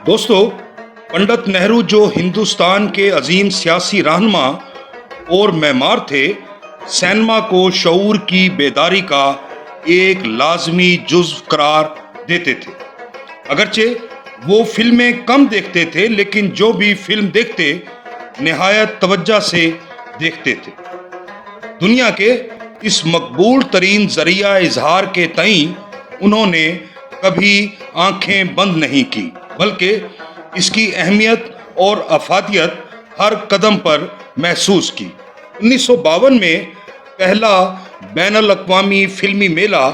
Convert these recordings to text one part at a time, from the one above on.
दोस्तों, पंडित नेहरू जो हिंदुस्तान के अजीम सियासी रहनुमा और मेमार थे, सिनेमा को शऊर की बेदारी का एक लाजमी जुज़्व करार देते थे। अगरचे वो फिल्में कम देखते थे, लेकिन जो भी फिल्म देखते निहायत तवज्जो से देखते थे। दुनिया के इस मकबूल तरीन जरिया इजहार के तईं उन्होंने कभी आंखें बंद नहीं की, बल्कि इसकी अहमियत और अफादियत हर कदम पर महसूस की। 1952 में पहला बैनुल अक़वामी फिल्मी मेला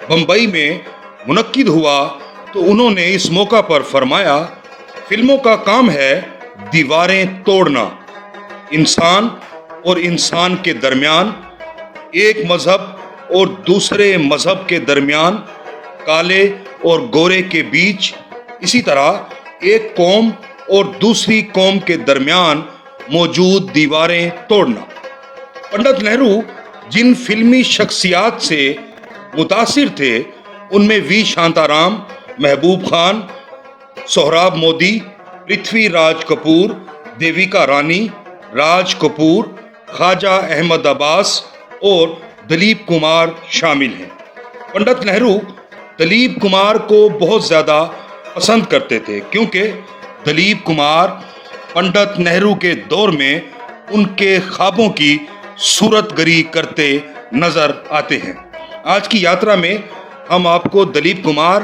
बम्बई में मुनक्किद हुआ तो उन्होंने इस मौका पर फरमाया, फिल्मों का काम है दीवारें तोड़ना, इंसान और इंसान के दरमियान, एक मजहब और दूसरे मजहब के दरमियान, काले और गोरे के बीच, इसी तरह एक कौम और दूसरी कौम के दरमियान मौजूद दीवारें तोड़ना। पंडित नेहरू जिन फिल्मी शख्सियात से मुतासिर थे उनमें वी शांताराम, महबूब खान, सोहराब मोदी, पृथ्वीराज कपूर, देविका रानी, राज कपूर, ख्वाजा अहमद अब्बास और दिलीप कुमार शामिल हैं। पंडित नेहरू दिलीप कुमार को बहुत ज़्यादा पसंद करते थे, क्योंकि दिलीप कुमार पंडित नेहरू के दौर में उनके ख्वाबों की सूरतगरी करते नजर आते हैं। आज की यात्रा में हम आपको दिलीप कुमार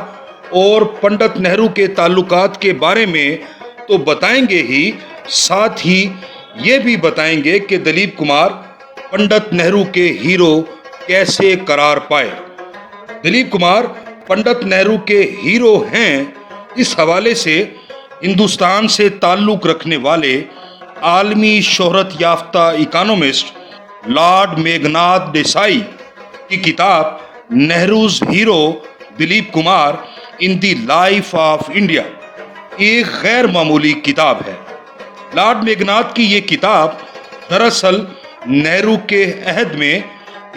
और पंडित नेहरू के ताल्लुकात के बारे में तो बताएंगे ही, साथ ही ये भी बताएंगे कि दिलीप कुमार पंडित नेहरू के हीरो कैसे करार पाए। दिलीप कुमार पंडित नेहरू के हीरो हैं, इस हवाले से हिंदुस्तान से ताल्लुक़ रखने वाले आलमी शोहरत याफ्ता इकोनॉमिस्ट लॉर्ड मेघनाथ देसाई की किताब Nehru's hero Dilip Kumar in the life of India एक गैर मामूली किताब है। लॉर्ड मेघनाथ की ये किताब दरअसल नेहरू के अहद में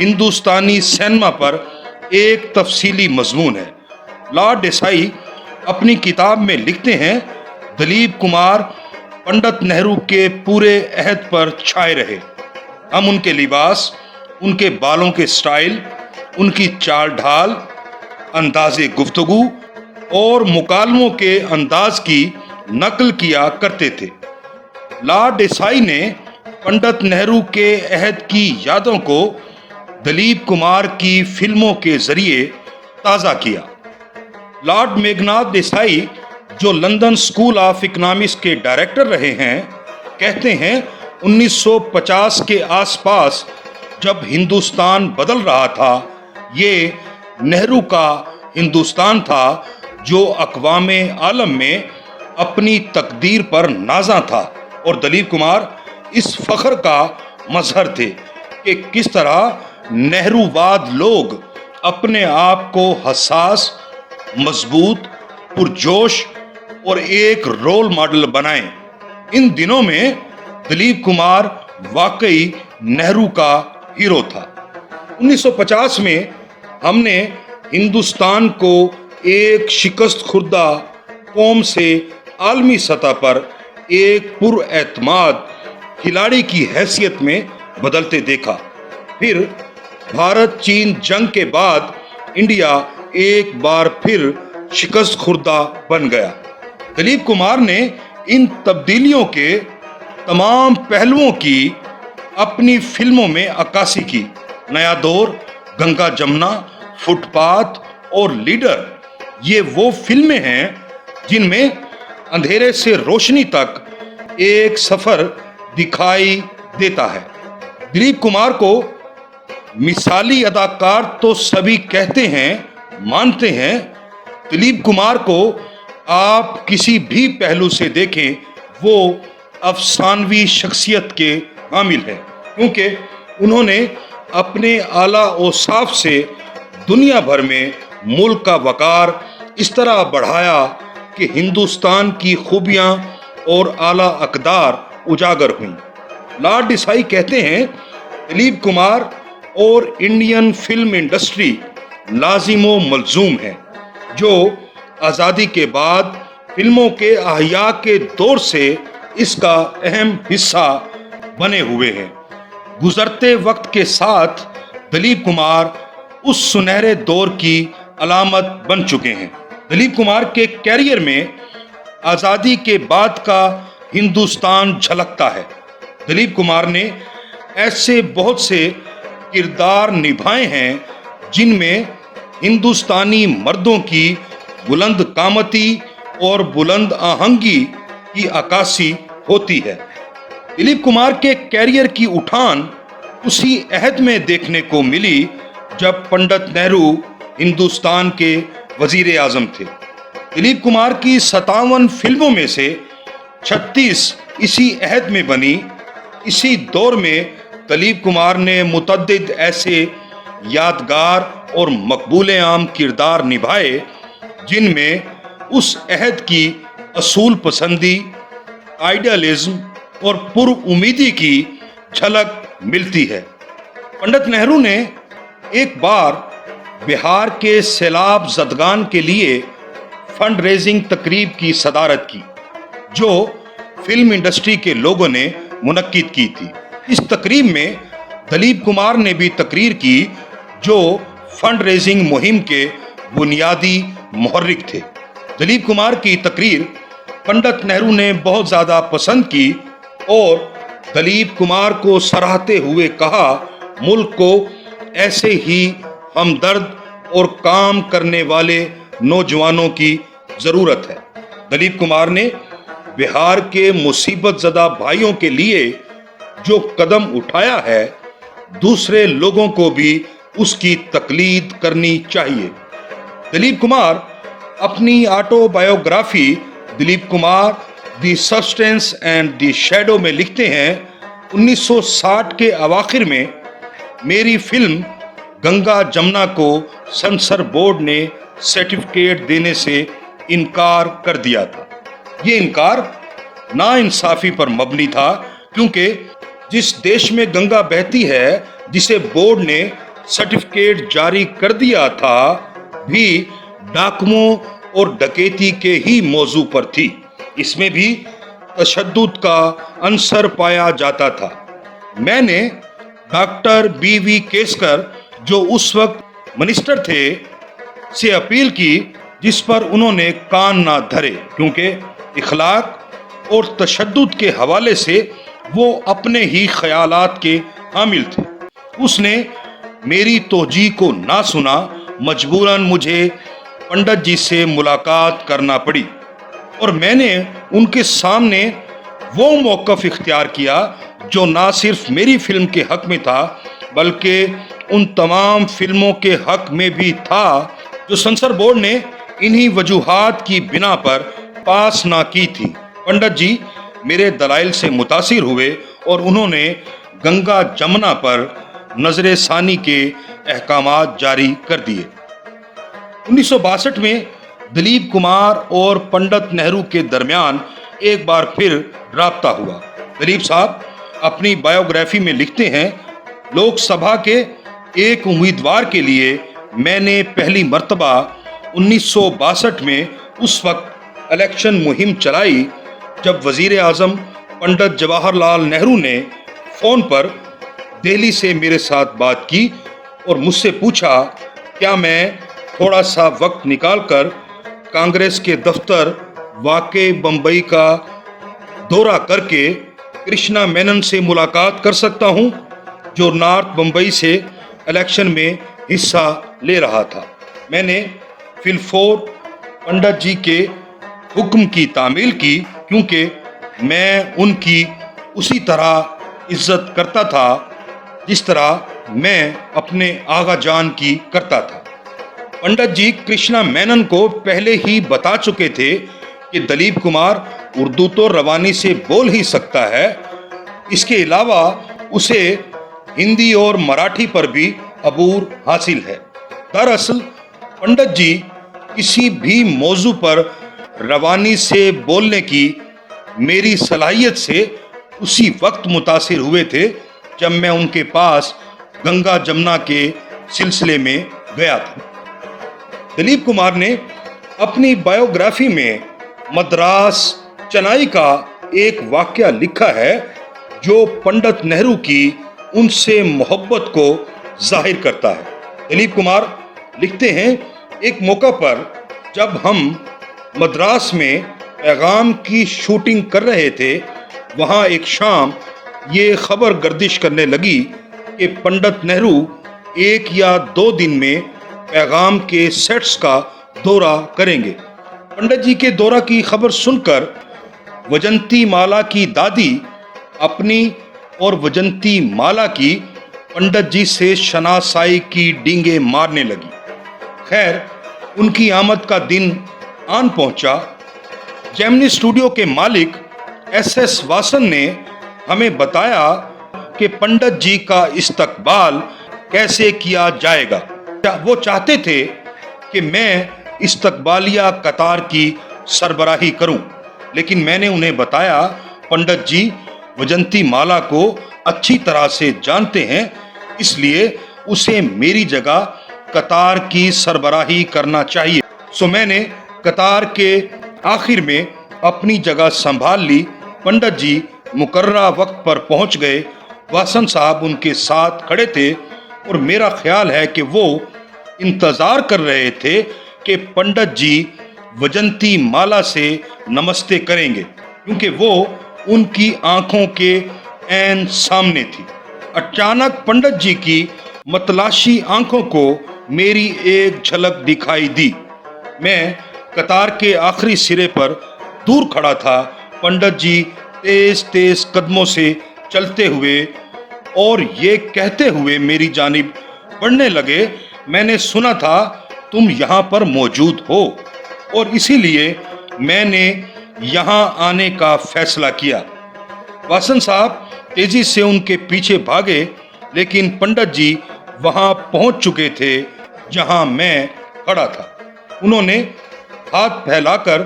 हिंदुस्तानी सिनेमा पर एक तफसीली मजमून है। लॉर्ड देसाई अपनी किताब में लिखते हैं, दिलीप कुमार पंडित नेहरू के पूरे अहद पर छाए रहे। हम उनके लिबास, उनके बालों के स्टाइल, उनकी चाल ढाल, अंदाज़े गुफ्तगू और मुकालमों के अंदाज की नकल किया करते थे। लॉर्ड देसाई ने पंडित नेहरू के अहद की यादों को दिलीप कुमार की फिल्मों के जरिए ताज़ा किया। लॉर्ड मेघनाथ देसाई, जो लंदन स्कूल ऑफ इकोनॉमिक्स के डायरेक्टर रहे हैं, कहते हैं 1950 के आसपास जब हिंदुस्तान बदल रहा था, ये नेहरू का हिंदुस्तान था जो अक़वामे आलम में अपनी तकदीर पर नाज़ा था, और दिलीप कुमार इस फ़ख्र का मजहर थे कि किस तरह नेहरूवाद लोग अपने आप को हसास, मजबूत, पुरजोश और एक रोल मॉडल बनाएं। इन दिनों में दिलीप कुमार वाकई नेहरू का हीरो था। 1950 में हमने हिंदुस्तान को एक शिकस्त खुर्दा कौम से आलमी सतह पर एक पुरएतमाद खिलाड़ी की हैसियत में बदलते देखा। फिर भारत चीन जंग के बाद इंडिया एक बार फिर शिकस्त खुर्दा बन गया। दिलीप कुमार ने इन तब्दीलियों के तमाम पहलुओं की अपनी फिल्मों में अक्कासी की। नया दौर, गंगा जमुना, फुटपाथ और लीडर, ये वो फिल्में हैं जिनमें अंधेरे से रोशनी तक एक सफर दिखाई देता है। दिलीप कुमार को मिसाली अदाकार तो सभी कहते हैं, मानते हैं। दिलीप कुमार को आप किसी भी पहलू से देखें, वो अफसानवी शख्सियत के हामिल है, क्योंकि उन्होंने अपने आला औसाफ से दुनिया भर में मुल्क का वकार इस तरह बढ़ाया कि हिंदुस्तान की खूबियाँ और आला अक़दार उजागर हुई। लॉर्ड देसाई कहते हैं, दिलीप कुमार और इंडियन फिल्म इंडस्ट्री लाजिमो मलजूम है, जो आज़ादी के बाद फिल्मों के अहिया के दौर से इसका अहम हिस्सा बने हुए हैं। गुजरते वक्त के साथ दिलीप कुमार उस सुनहरे दौर की अलामत बन चुके हैं। दिलीप कुमार के कैरियर में आज़ादी के बाद का हिंदुस्तान झलकता है। दिलीप कुमार ने ऐसे बहुत से किरदार निभाए हैं जिनमें हिंदुस्तानी मर्दों की बुलंद कामती और बुलंद आहंगी की अक्कासी होती है। दिलीप कुमार के कैरियर की उठान उसी अहद में देखने को मिली जब पंडित नेहरू हिंदुस्तान के वजीर आजम थे। दिलीप कुमार की 57 फिल्मों में से 36 इसी अहद में बनी। इसी दौर में दिलीप कुमार ने मुतअद्दिद ऐसे यादगार और मकबूल आम किरदार निभाए जिनमें उस अहद की असूल पसंदी, आइडियलिज्म और पुरउम्मीदी की झलक मिलती है। पंडित नेहरू ने एक बार बिहार के सैलाब ज़दगान के लिए फंड रेजिंग तकरीब की सदारत की, जो फिल्म इंडस्ट्री के लोगों ने मुनक्किद की थी। इस तकरीब में दिलीप कुमार ने भी तकरीर की, जो फंड रेजिंग मुहिम के बुनियादी मुहर्रिक थे। दिलीप कुमार की तकरीर पंडित नेहरू ने बहुत ज़्यादा पसंद की और दिलीप कुमार को सराहते हुए कहा, मुल्क को ऐसे ही हमदर्द और काम करने वाले नौजवानों की ज़रूरत है। दिलीप कुमार ने बिहार के मुसीबत ज़दा भाइयों के लिए जो कदम उठाया है, दूसरे लोगों को भी उसकी तकलीद करनी चाहिए। दिलीप कुमार अपनी autobiography Dilip Kumar the substance and the shadow में लिखते हैं, 1960 के अवाखिर में मेरी फिल्म गंगा जमुना को सेंसर बोर्ड ने सर्टिफिकेट देने से इनकार कर दिया था। ये इनकार नाइंसाफ़ी पर मबनी था, क्योंकि जिस देश में गंगा बहती है, जिसे बोर्ड ने सर्टिफिकेट जारी कर दिया था, भी डाकुओं और डकैती के ही मौजू पर थी। इसमें भी तशद्दुद का अंसर पाया जाता था। मैंने डॉक्टर बी.वी. केसकर, जो उस वक्त मिनिस्टर थे, से अपील की, जिस पर उन्होंने कान ना धरे, क्योंकि इखलाक और तशद्दुद के हवाले से वो अपने ही ख्यालात के हामिल थे। उसने मेरी तोजी को ना सुना। मजबूरन मुझे पंडित जी से मुलाकात करना पड़ी और मैंने उनके सामने वो मौक़िफ़ इख्तियार किया जो ना सिर्फ मेरी फिल्म के हक़ में था, बल्कि उन तमाम फिल्मों के हक़ में भी था जो सेंसर बोर्ड ने इन्हीं वजूहात की बिना पर पास ना की थी। पंडित जी मेरे दलाइल से मुतासिर हुए और उन्होंने गंगा जमुना पर नजर सानी के अहकामात जारी कर दिए। 1962 में दिलीप कुमार और पंडित नेहरू के दरमियान एक बार फिर राब्ता हुआ। दिलीप साहब अपनी बायोग्राफी में लिखते हैं, लोकसभा के एक उम्मीदवार के लिए मैंने पहली मर्तबा 1962 में उस वक्त इलेक्शन मुहिम चलाई जब वजीर आज़म पंडित जवाहरलाल नेहरू ने फ़ोन पर दिल्ली से मेरे साथ बात की और मुझसे पूछा, क्या मैं थोड़ा सा वक्त निकालकर कांग्रेस के दफ्तर वाक़े बम्बई का दौरा करके कृष्णा मेनन से मुलाकात कर सकता हूं, जो नॉर्थ बम्बई से इलेक्शन में हिस्सा ले रहा था। मैंने फिलफोर पंडित जी के हुक्म की तामील की, क्योंकि मैं उनकी उसी तरह इज्जत करता था जिस तरह मैं अपने आगा जान की करता था। पंडित जी कृष्णा मेनन को पहले ही बता चुके थे कि दिलीप कुमार उर्दू तो रवानी से बोल ही सकता है, इसके अलावा उसे हिंदी और मराठी पर भी अबूर हासिल है। दरअसल पंडित जी किसी भी मौजू पर रवानी से बोलने की मेरी सलाहियत से उसी वक्त मुतासिर हुए थे जब मैं उनके पास गंगा जमुना के सिलसिले में गया था। दिलीप कुमार ने अपनी बायोग्राफी में मद्रास चेन्नई का एक वाकया लिखा है जो पंडित नेहरू की उनसे मोहब्बत को जाहिर करता है। दिलीप कुमार लिखते हैं, एक मौका पर जब हम मद्रास में पैगाम की शूटिंग कर रहे थे, वहां एक शाम ये खबर गर्दिश करने लगी कि पंडित नेहरू 1 या 2 दिन में पैगाम के सेट्स का दौरा करेंगे। पंडित जी के दौरा की खबर सुनकर वजंती माला की दादी अपनी और वजंती माला की पंडित जी से शनासाई की डींगे मारने लगी। खैर, उनकी आमद का दिन आन पहुंचा। जेमिनी स्टूडियो के मालिक SS वासन ने हमें बताया कि पंडित जी का इस्तकबाल कैसे किया जाएगा। वो चाहते थे कि मैं इस्तकबालिया कतार की सरबराही करूं, लेकिन मैंने उन्हें बताया, पंडित जी वजंती माला को अच्छी तरह से जानते हैं, इसलिए उसे मेरी जगह कतार की सरबराही करना चाहिए। सो मैंने कतार के आखिर में अपनी जगह संभाल ली। पंडित जी मुकर्ररा वक्त पर पहुंच गए। वासन साहब उनके साथ खड़े थे और मेरा ख्याल है कि वो इंतजार कर रहे थे कि पंडित जी वजंती माला से नमस्ते करेंगे, क्योंकि वो उनकी आंखों के ऐन सामने थी। अचानक पंडित जी की मतलाशी आंखों को मेरी एक झलक दिखाई दी। मैं कतार के आखिरी सिरे पर दूर खड़ा था। पंडित जी तेज तेज कदमों से चलते हुए और ये कहते हुए मेरी जानिब बढ़ने लगे, मैंने सुना था तुम यहाँ पर मौजूद हो और इसीलिए मैंने यहाँ आने का फैसला किया। वासन साहब तेजी से उनके पीछे भागे, लेकिन पंडित जी वहाँ पहुँच चुके थे जहाँ मैं खड़ा था। उन्होंने हाथ फैलाकर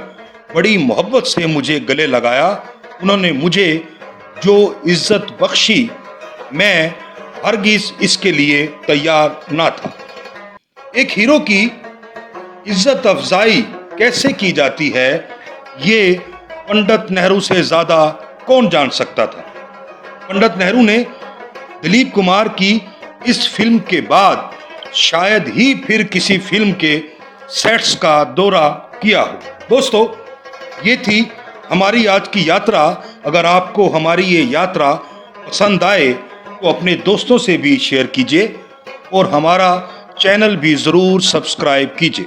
बड़ी मोहब्बत से मुझे गले लगाया। उन्होंने मुझे जो इज्जत बख्शी, मैं हरगिज इसके लिए तैयार ना था। एक हीरो की इज्जत अफजाई कैसे की जाती है, ये पंडित नेहरू से ज्यादा कौन जान सकता था। पंडित नेहरू ने दिलीप कुमार की इस फिल्म के बाद शायद ही फिर किसी फिल्म के सेट्स का दौरा किया हो। दोस्तों, ये थी हमारी आज की यात्रा। अगर आपको हमारी ये यात्रा पसंद आए तो अपने दोस्तों से भी शेयर कीजिए और हमारा चैनल भी ज़रूर सब्सक्राइब कीजिए।